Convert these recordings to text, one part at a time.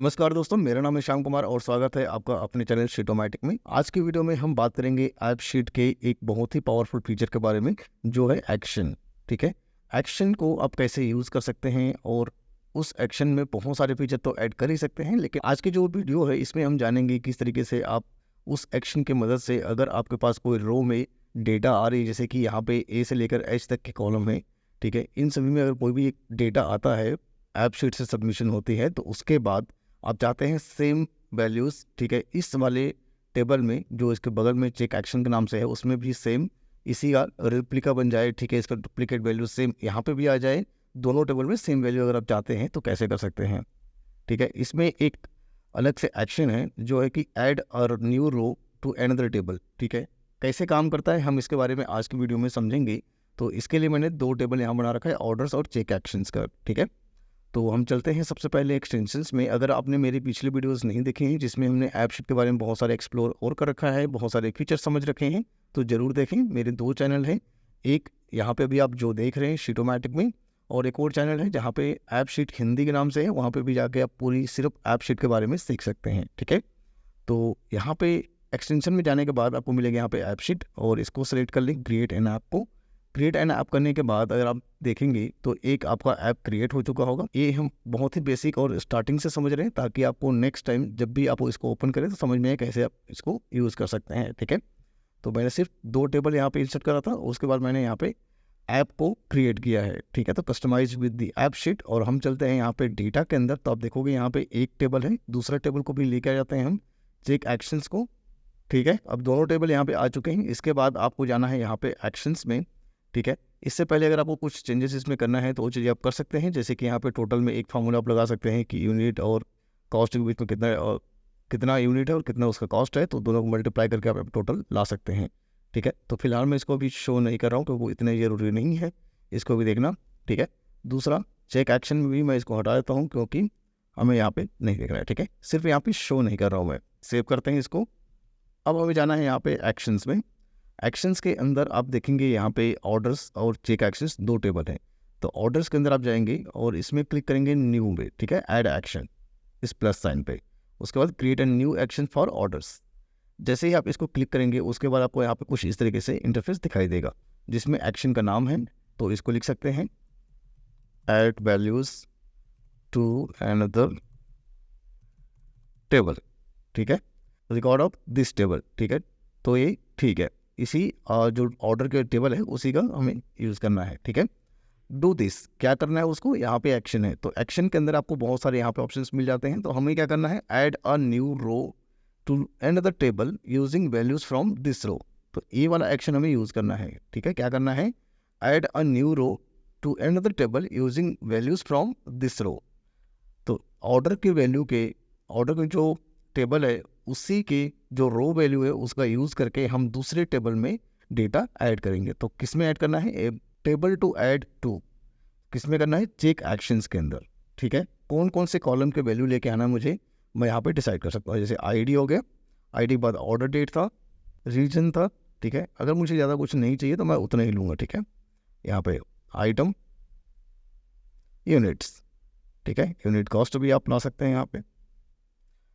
नमस्कार दोस्तों, मेरा नाम है श्याम कुमार और स्वागत है आपका अपने चैनल शीटोमैटिक में। आज की वीडियो में हम बात करेंगे ऐप शीट के एक बहुत ही पावरफुल फीचर के बारे में, जो है एक्शन। ठीक है, एक्शन को आप कैसे यूज़ कर सकते हैं और उस एक्शन में बहुत सारे फीचर तो ऐड कर ही सकते हैं, लेकिन आज की जो वीडियो है इसमें हम जानेंगे किस तरीके से आप उस एक्शन की मदद से, अगर आपके पास कोई रो में डेटा आ रही है, जैसे कि यहाँ पे ए से लेकर एच तक के कॉलम है, ठीक है, इन सभी में अगर कोई भी एक डेटा आता है, ऐप शीट से सबमिशन होती है, तो उसके बाद आप चाहते हैं सेम वैल्यूज़, ठीक है, इस वाले टेबल में जो इसके बगल में चेक एक्शन के नाम से है उसमें भी सेम इसी का रिप्लिका बन जाए। ठीक है, इसका डुप्लीकेट वैल्यू सेम यहाँ पे भी आ जाए, दोनों टेबल में सेम वैल्यू अगर आप चाहते हैं तो कैसे कर सकते हैं। ठीक है, इसमें एक अलग से एक्शन है जो है कि ऐड और new row to another table. ठीक है, कैसे काम करता है हम इसके बारे में आज की वीडियो में समझेंगे। तो इसके लिए मैंने दो टेबल यहाँ बना रखा है, ऑर्डर्स और चेक एक्शंस का। ठीक है, तो हम चलते हैं सबसे पहले एक्सटेंशंस में। अगर आपने मेरी पिछली वीडियोस नहीं देखी हैं जिसमें हमने ऐप शीट के बारे में बहुत सारे एक्सप्लोर और कर रखा है, बहुत सारे फीचर समझ रखे हैं, तो ज़रूर देखें। मेरे दो चैनल हैं, एक यहाँ पे भी आप जो देख रहे हैं शीटोमैटिक में, और एक और चैनल है जहाँ पे ऐप शीट हिंदी के नाम से है, वहाँ पे भी जाके आप पूरी सिर्फ ऐप शीट के बारे में सीख सकते हैं। ठीक है, तो यहाँ पे एक्सटेंशन में जाने के बाद आपको मिलेगा यहाँ पे ऐप शीट, और इसको सेलेक्ट कर लें, क्रिएट एन ऐप को। क्रिएट एन ऐप करने के बाद अगर आप देखेंगे तो एक आपका ऐप क्रिएट हो चुका होगा। ये हम बहुत ही बेसिक और स्टार्टिंग से समझ रहे हैं ताकि आपको नेक्स्ट टाइम जब भी आप इसको ओपन करें तो समझ में आए कैसे आप इसको यूज़ कर सकते हैं। ठीक है, तो मैंने सिर्फ दो टेबल यहाँ पे इंसर्ट करा था, उसके बाद मैंने यहाँ पे ऐप को क्रिएट किया है। ठीक है, तो customise with the app sheet, और हम चलते हैं यहाँ पे डेटा के अंदर। तो आप देखोगे यहाँ पे एक टेबल है, दूसरा टेबल को भी लेके आ जाते हैं हम, चेक एक्शंस को। ठीक है, अब दोनों टेबल यहाँ पे आ चुके हैं। इसके बाद आपको जाना है यहाँ पे एक्शंस में। ठीक है, इससे पहले अगर आपको कुछ चेंजेस इसमें करना है तो वो चीज़ें आप कर सकते हैं, जैसे कि यहाँ पे टोटल में एक फार्मूला आप लगा सकते हैं कि यूनिट और कॉस्ट के बीच में कितना यूनिट है और कितना उसका कॉस्ट है, तो दोनों को मल्टीप्लाई करके आप टोटल ला सकते हैं। ठीक है, तो फिलहाल मैं इसको अभी शो नहीं कर रहा हूँ क्योंकि वो इतने ज़रूरी नहीं है, इसको भी देखना। ठीक है, दूसरा चेक एक्शन में भी मैं इसको हटा देता हूँ क्योंकि हमें यहाँ पे नहीं देख रहा है। ठीक है, सिर्फ यहाँ पे शो नहीं कर रहा हूँ मैं। सेव करते हैं इसको। अब हमें जाना है यहाँ पे एक्शंस में। एक्शंस के अंदर आप देखेंगे यहाँ पे ऑर्डर्स और चेक एक्शंस दो टेबल हैं। तो ऑर्डर्स के अंदर आप जाएंगे और इसमें क्लिक करेंगे न्यू में। ठीक है, ऐड एक्शन इस प्लस साइन पे, उसके बाद create a new action for orders. जैसे ही आप इसको क्लिक करेंगे उसके बाद आपको यहाँ पे कुछ इस तरीके से इंटरफेस दिखाई देगा जिसमें एक्शन का नाम है। तो इसको लिख सकते हैं add values to another table. ठीक है, रिकॉर्ड ऑफ दिस टेबल। ठीक है, तो ये ठीक है, इसी जो ऑर्डर के टेबल है उसी का हमें यूज़ करना है। ठीक है, डू दिस क्या करना है उसको, यहाँ पे एक्शन है, तो एक्शन के अंदर आपको बहुत सारे यहाँ पे ऑप्शंस मिल जाते हैं। तो हमें क्या करना है, add a new row to another table using values from this row. तो ये वाला एक्शन हमें यूज़ करना है। ठीक है, क्या करना है, add a new row to another table using values from this row. तो ऑर्डर के जो टेबल है उसी के जो रो वैल्यू है उसका यूज़ करके हम दूसरे टेबल में डेटा ऐड करेंगे। तो किस में ऐड करना है, टेबल टू ऐड टू, किस में करना है, चेक एक्शंस के अंदर। ठीक है, कौन कौन से कॉलम के वैल्यू लेके आना मुझे, मैं यहाँ पे डिसाइड कर सकता हूँ। जैसे आईडी हो गया, आईडी के बाद ऑर्डर डेट था, रीजन था। ठीक है, अगर मुझे ज़्यादा कुछ नहीं चाहिए तो मैं उतना ही लूँगा। ठीक है, यहाँ पे आइटम, यूनिट्स। ठीक है, यूनिट कॉस्ट भी आप ला सकते हैं।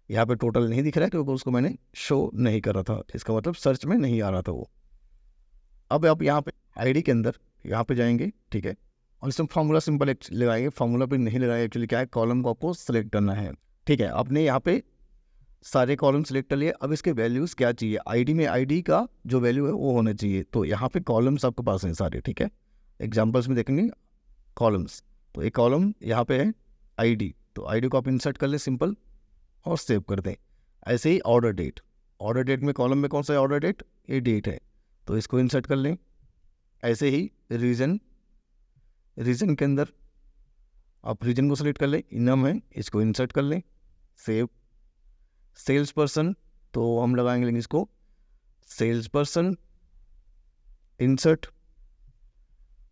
यहाँ पे टोटल नहीं दिख रहा है क्योंकि उसको मैंने शो नहीं कर रहा था, इसका मतलब सर्च में नहीं आ रहा था वो। अब आप यहाँ पे आईडी के अंदर यहाँ पे जाएंगे। ठीक है, और इसमें फार्मूला सिंपल एक लगाएंगे, फार्मूला पे नहीं लगाएंगे, एक्चुअली क्या है, कॉलम को आपको सेलेक्ट करना है। ठीक है, आपने यहाँ पे सारे कॉलम सेलेक्ट कर लिए। अब इसके वैल्यूज़ क्या चाहिए, आईडी में आईडी का जो वैल्यू है वो होना चाहिए। तो यहाँ पे कॉलम्स आपके पास हैं सारे। ठीक है, एग्जाम्पल्स में देखेंगे कॉलम्स, तो एक कॉलम यहाँ पे है आईडी, तो आईडी को आप इंसर्ट कर लें सिंपल और सेव कर दें। ऐसे ही ऑर्डर डेट में कॉलम में कौन सा है, ऑर्डर डेट, ये डेट है, तो इसको इंसर्ट कर लें। ऐसे ही रीजन के अंदर आप रीजन को सेलेक्ट कर लें, इनम है, इसको इंसर्ट कर लें, सेव। सेल्स पर्सन, तो हम लगाएंगे इसको सेल्स पर्सन, इंसर्ट,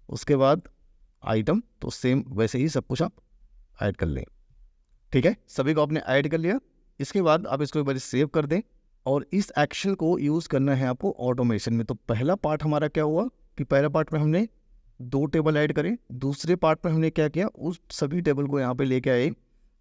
उसके बाद आइटम, तो सेम वैसे ही सब कुछ आप ऐड कर लें। ठीक है, सभी को आपने ऐड कर लिया। इसके बाद आप इसको एक बार सेव कर दें, और इस एक्शन को यूज़ करना है आपको ऑटोमेशन में। तो पहला पार्ट हमारा क्या हुआ कि पहला पार्ट में हमने दो टेबल ऐड करे, दूसरे पार्ट में हमने क्या किया, उस सभी टेबल को यहाँ पे लेके आए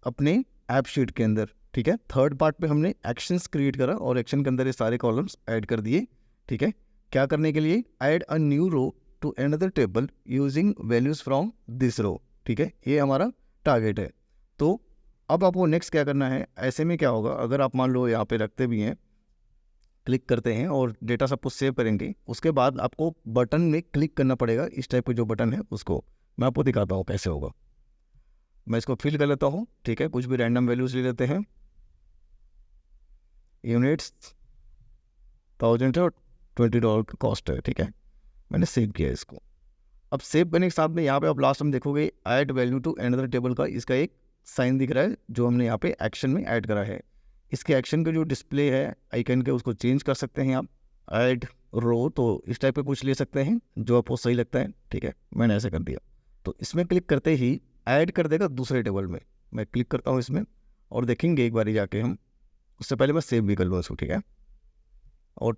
अपने ऐप शीट के अंदर, ठीक है। थर्ड पार्ट पे हमने एक्शंस क्रिएट करा और एक्शन के अंदर ये सारे कॉलम्स ऐड कर दिए, ठीक है। क्या करने के लिए? Add a new row to another table using values from this row, ठीक है। ये हमारा टारगेट है। तो अब आपको नेक्स्ट क्या करना है? ऐसे में क्या होगा, अगर आप मान लो यहाँ पे रखते भी हैं, क्लिक करते हैं और डेटा सब कुछ सेव करेंगे, उसके बाद आपको बटन में क्लिक करना पड़ेगा। इस टाइप का जो बटन है उसको मैं आपको दिखाता हूँ कैसे होगा। मैं इसको फिल कर लेता हूँ, ठीक है। कुछ भी रैंडम वैल्यूज ले लेते हैं। यूनिट्स 1000 है और $20 का कॉस्ट है, ठीक है। मैंने सेव किया इसको। अब सेव करने के साथ में यहाँ पे आप लास्ट में देखोगे add value to another table का इसका एक साइन दिख रहा है जो हमने यहाँ पे एक्शन में ऐड करा है। इसके एक्शन का जो डिस्प्ले है आइकन के, उसको चेंज कर सकते हैं आप। ऐड रो, तो इस टाइप का कुछ ले सकते हैं जो आपको सही लगता है, ठीक है। मैंने ऐसे कर दिया। तो इसमें क्लिक करते ही ऐड कर देगा दूसरे टेबल में। मैं क्लिक करता हूँ इसमें और देखेंगे एक बारी जाके हम। उससे पहले मैं सेव भी कर लूँ इसको, ठीक है। और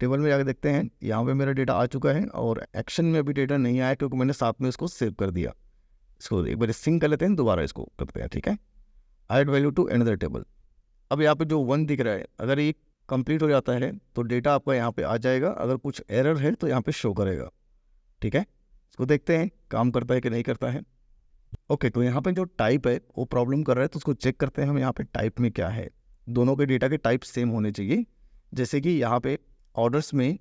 टेबल में जाके देखते हैं, यहाँ पे मेरा डेटा आ चुका है और एक्शन में अभी डेटा नहीं आया क्योंकि मैंने साथ में इसको सेव कर दिया। इसको एक बार सिंक कर लेते हैं, दोबारा इसको करते हैं, ठीक है। Add value to another table. अब यहाँ पे जो 1 दिख रहा है, अगर ये कंप्लीट हो जाता है तो डेटा आपका यहाँ पे आ जाएगा। अगर कुछ एरर है तो यहाँ पे शो करेगा, ठीक है। इसको देखते हैं काम करता है कि नहीं करता है। ओके, तो यहाँ पे जो टाइप है वो प्रॉब्लम कर रहा है, तो उसको चेक करते हैं हम यहाँ पे टाइप में क्या है। दोनों के डेटा के टाइप सेम होने चाहिए। जैसे कि यहाँ पे ऑर्डर्स में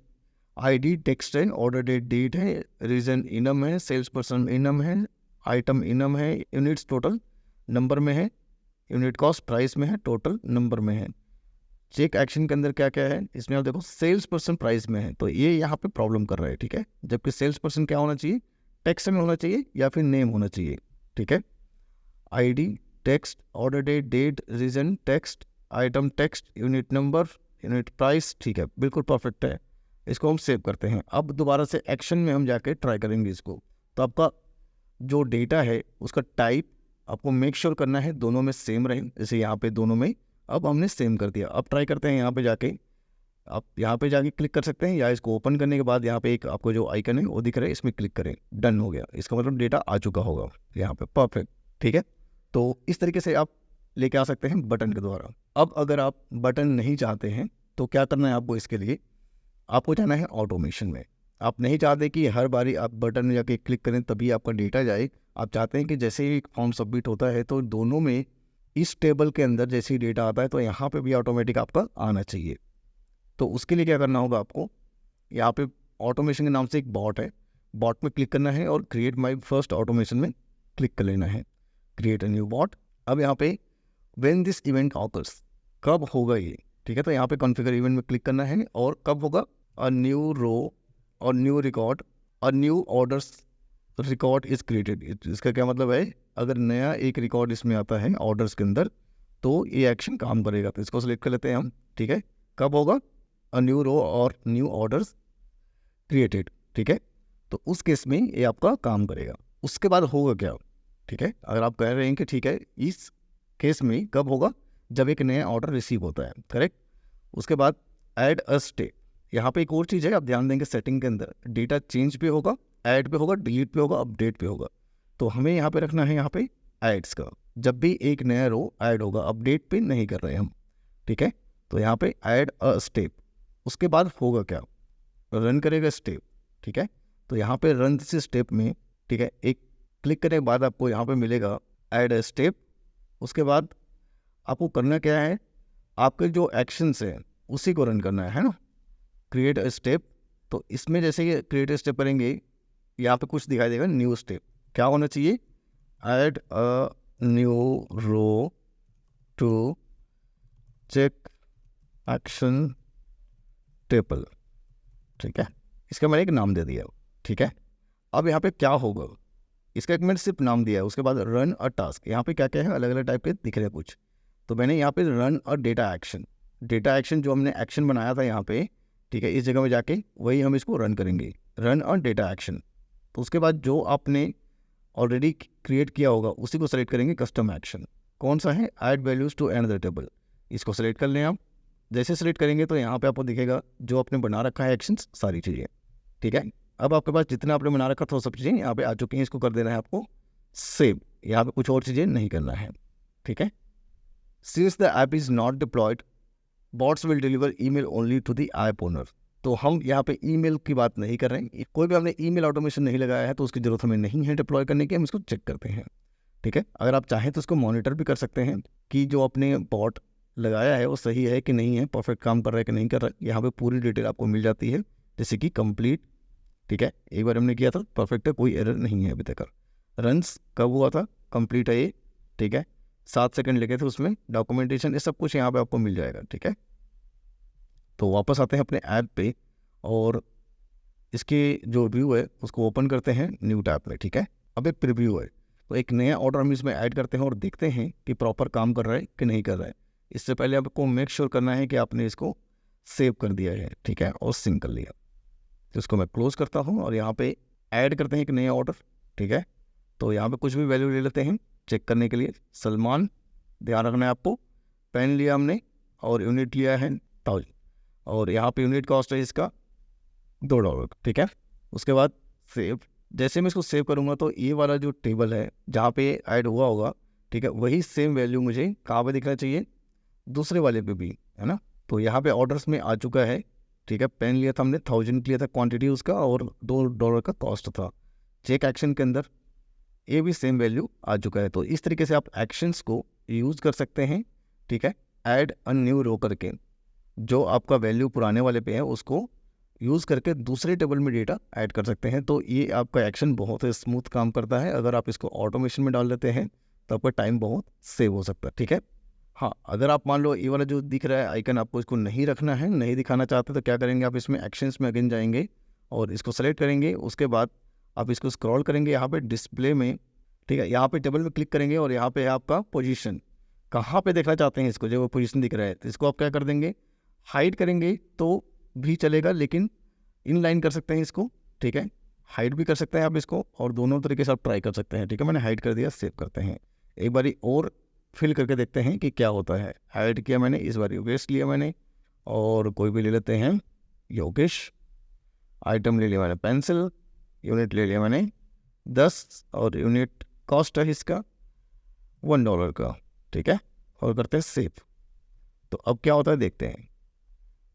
आईडी टेक्स्ट है, ऑर्डर डेट डेट है, रीजन इनम है, सेल्स पर्सन इनम है, आइटम इनम है, यूनिट्स टोटल नंबर में है, यूनिट कॉस्ट प्राइस में है, टोटल नंबर में है। चेक एक्शन के अंदर क्या क्या है, इसमें आप देखो सेल्स पर्सन प्राइस में है, तो ये यहाँ पे प्रॉब्लम कर रहा है, ठीक है। जबकि सेल्स पर्सन क्या होना चाहिए? टेक्स्ट में होना चाहिए या फिर नेम होना चाहिए, ठीक है। ID text, order date date, region text, item text, unit number, unit price, ठीक है, बिल्कुल परफेक्ट है। इसको हम सेव करते हैं। अब दोबारा से एक्शन में हम जाके ट्राई करेंगे इसको। तो आपका जो डेटा है उसका टाइप आपको मेक श्योर करना है दोनों में सेम रहे। जैसे यहाँ पे दोनों में अब हमने सेम कर दिया। अब ट्राई करते हैं यहाँ पे जाके। आप यहाँ पे जाके क्लिक कर सकते हैं या इसको ओपन करने के बाद यहाँ पे एक आपको जो आइकन है वो दिख रहा है, इसमें क्लिक करें। डन हो गया, इसका मतलब डेटा आ चुका होगा यहाँ पे, परफेक्ट, ठीक है। तो इस तरीके से आप लेके आ सकते हैं बटन के द्वारा। अब अगर आप बटन नहीं चाहते हैं तो क्या करना है आपको? इसके लिए आपको जाना है ऑटोमेशन में। आप नहीं चाहते कि हर बारी आप बटन में जाके क्लिक करें तभी आपका डेटा जाए। आप चाहते हैं कि जैसे ही फॉर्म सबमिट होता है तो दोनों में इस टेबल के अंदर जैसे ही डेटा आता है तो यहाँ पे भी ऑटोमेटिक आपका आना चाहिए। तो उसके लिए क्या करना होगा आपको? यहाँ पे ऑटोमेशन के नाम से एक बॉट है, बॉट में क्लिक करना है और क्रिएट माई फर्स्ट ऑटोमेशन में क्लिक कर लेना है। Create a new bot. अब यहाँ पे व्हेन दिस इवेंट ऑकर्स, कब होगा ये, ठीक है। तो यहाँ पे कॉन्फ़िगर इवेंट में क्लिक करना है और कब होगा? अ न्यू रो और new record, a new orders record is created. इसका क्या मतलब है? अगर नया एक रिकॉर्ड इसमें आता है ऑर्डर्स के अंदर तो ये एक्शन काम करेगा। तो इसको सेलेक्ट कर लेते हैं हम, ठीक है। कब होगा? अ न्यू रो और न्यू ऑर्डर्स क्रिएटेड, ठीक है। तो उस केस में ये आपका काम करेगा। उसके बाद होगा क्या, ठीक है। अगर आप कह रहे हैं कि ठीक है इस केस में कब होगा? जब एक नया ऑर्डर रिसीव होता है, करेक्ट। उसके बाद ऐड अ स्टेप। यहाँ पे एक और चीज़ है, आप ध्यान देंगे सेटिंग के अंदर डेटा चेंज पे होगा, ऐड पे होगा, डिलीट पे होगा, अपडेट पे होगा। तो हमें यहाँ पे रखना है यहाँ पे ऐड्स का। जब भी एक नया रो ऐड होगा, अपडेट पे नहीं कर रहे हम, ठीक है। तो यहाँ पे ऐड अ स्टेप। उसके बाद होगा क्या? रन करेगा स्टेप, ठीक है। तो यहाँ पे रन दिस स्टेप में, ठीक है, एक क्लिक करने के बाद आपको यहाँ पे मिलेगा ऐड अ स्टेप। उसके बाद आपको करना क्या है? आपके जो एक्शंस हैं उसी को रन करना है ना। Create a step. तो इसमें जैसे ये क्रिएट अ स्टेप करेंगे, यहाँ पे कुछ दिखाई देगा न्यू स्टेप। क्या होना चाहिए? Add a new row to check action table, ठीक है। इसका मैंने एक नाम दे दिया, ठीक है। अब यहाँ पे क्या होगा? इसका एक मैंने सिर्फ नाम दिया है। उसके बाद रन अ टास्क। यहाँ पे क्या क्या है, अलग अलग टाइप के दिख रहे हैं कुछ। तो मैंने यहाँ पे run a data action, data action जो हमने एक्शन बनाया था यहाँ पे, ठीक है, इस जगह में जाके वही हम इसको रन करेंगे, रन अ डेटा एक्शन। तो उसके बाद जो आपने ऑलरेडी क्रिएट किया होगा उसी को सेलेक्ट करेंगे, कस्टम एक्शन। कौन सा है? Add values to another table. इसको सेलेक्ट कर लें आप। जैसे सेलेक्ट करेंगे तो यहाँ पे आपको दिखेगा जो आपने बना रखा है एक्शंस, सारी चीज़ें, ठीक है। अब आपके पास जितना आपने बना रखा था वो सब चीज़ें यहाँ पे आ चुकी हैं। इसको कर देना है आपको सेव। यहाँ पे कुछ और चीज़ें नहीं करना है, ठीक है। Since the app is not deployed bots will deliver email only to the app owner. तो हम यहाँ पे ईमेल की बात नहीं कर रहे हैं, कोई भी हमने ईमेल ऑटोमेशन नहीं लगाया है तो उसकी ज़रूरत हमें नहीं है डिप्लॉय करने की, हम इसको चेक करते हैं। ठीक है, अगर आप चाहें तो उसको मॉनिटर भी कर सकते हैं कि जो आपने बॉट लगाया है वो सही है कि नहीं है, परफेक्ट काम कर रहा है कि नहीं कर रहा है। यहाँ पे पूरी डिटेल आपको मिल जाती है, जैसे कि कंप्लीट। ठीक है, एक बार हमने किया था, परफेक्ट है, कोई एरर नहीं है अभी तक। रन्स कब हुआ था, कंप्लीट है ये। ठीक है, 7 सेकंड लगे थे उसमें, डॉक्यूमेंटेशन, ये सब कुछ यहाँ पे आपको मिल जाएगा। ठीक है, तो वापस आते हैं अपने ऐप पे और इसके जो व्यू है उसको ओपन करते हैं न्यू टैब में। ठीक है, अब एक प्रीव्यू है, तो एक नया ऑर्डर हम इसमें ऐड करते हैं और देखते हैं कि प्रॉपर काम कर रहा है कि नहीं कर रहा है। इससे पहले आपको मेक श्योर करना है कि आपने इसको सेव कर दिया है। ठीक है, और सिंक कर लिया। तो इसको मैं क्लोज करता हूँ और यहाँ पे ऐड करते हैं एक नया ऑर्डर। ठीक है, तो यहाँ पे कुछ भी वैल्यू ले लेते हैं चेक करने के लिए। सलमान, ध्यान रखना है आपको, पेन लिया हमने और यूनिट लिया है 1000 और यहाँ पे यूनिट कॉस्ट है इसका $2। ठीक है, उसके बाद सेव। जैसे मैं इसको सेव करूँगा तो ये वाला जो टेबल है जहाँ पे ऐड हुआ होगा, ठीक है, वही सेम वैल्यू मुझे कहाँ पे दिखना चाहिए, दूसरे वाले पे भी, है ना। तो यहाँ पे ऑर्डर्स में आ चुका है। ठीक है, पेन लिया था हमने, 1000 लिया था क्वांटिटी उसका और $2 का कॉस्ट था। चेक एक्शन के अंदर ये भी सेम वैल्यू आ चुका है। तो इस तरीके से आप एक्शंस को यूज़ कर सकते हैं। ठीक है, ऐड अ न्यू रो करके जो आपका वैल्यू पुराने वाले पे है उसको यूज़ करके दूसरे टेबल में डेटा ऐड कर सकते हैं। तो ये आपका एक्शन बहुत स्मूथ काम करता है। अगर आप इसको ऑटोमेशन में डाल देते हैं तो आपका टाइम बहुत सेव हो सकता है। ठीक है, हाँ, अगर आप मान लो ये वाला जो दिख रहा है आइकन आपको इसको नहीं रखना है, नहीं दिखाना चाहते, तो क्या करेंगे, आप इसमें एक्शंस में अगेन जाएंगे और इसको सेलेक्ट करेंगे। उसके बाद आप इसको स्क्रॉल करेंगे यहाँ पे डिस्प्ले में। ठीक है, यहाँ पे टेबल में क्लिक करेंगे और यहाँ पे है आपका पोजीशन, कहाँ पे देखना चाहते हैं इसको, जो वो पोजीशन दिख रहा है, तो इसको आप क्या कर देंगे, हाइड करेंगे तो भी चलेगा, लेकिन इन लाइन कर सकते हैं इसको। ठीक है, हाइड भी कर सकते हैं आप इसको और दोनों तरीके से आप ट्राई कर सकते हैं। ठीक है, मैंने हाइड कर दिया, सेव करते हैं। एक बारी और फिल करके देखते हैं कि क्या होता है। हाइड किया मैंने, इस बार योगेश लिया मैंने और कोई भी ले लेते हैं योगेश। आइटम ले लिया मैंने पेंसिल, यूनिट ले लिया मैंने 10 और यूनिट कॉस्ट है इसका $1 का। ठीक है, और करते हैं सेव। तो अब क्या होता है देखते हैं,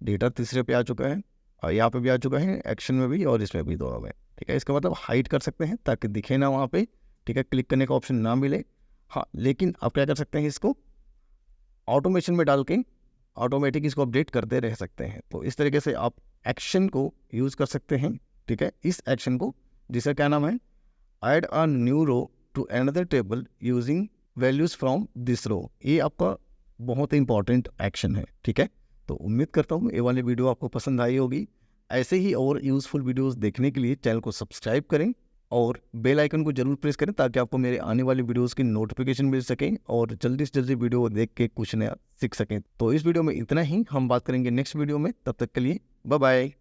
डेटा तीसरे पे आ चुका है और यहाँ पे भी आ चुका है, एक्शन में भी और इसमें भी, दोनों में। ठीक है, इसका मतलब हाइड कर सकते हैं ताकि दिखे ना वहाँ पे। ठीक है, क्लिक करने का ऑप्शन ना मिले। हाँ, लेकिन आप क्या कर सकते हैं, इसको ऑटोमेशन में डाल के ऑटोमेटिक इसको अपडेट करते रह सकते हैं। तो इस तरीके से आप एक्शन को यूज़ कर सकते हैं। ठीक है, इस एक्शन को, जिसका क्या नाम है, add a new row to another table using values from this row, ये आपका बहुत ही इंपॉर्टेंट एक्शन है। ठीक है, तो उम्मीद करता हूँ ये वाली वीडियो आपको पसंद आई होगी। ऐसे ही और यूज़फुल वीडियोस देखने के लिए चैनल को सब्सक्राइब करें और बेल आइकन को जरूर प्रेस करें ताकि आपको मेरे आने वाली वीडियोस की नोटिफिकेशन मिल सके और जल्दी से जल्दी वीडियो देख के कुछ नया सीख सकें। तो इस वीडियो में इतना ही, हम बात करेंगे नेक्स्ट वीडियो में। तब तक के लिए बाय बाय।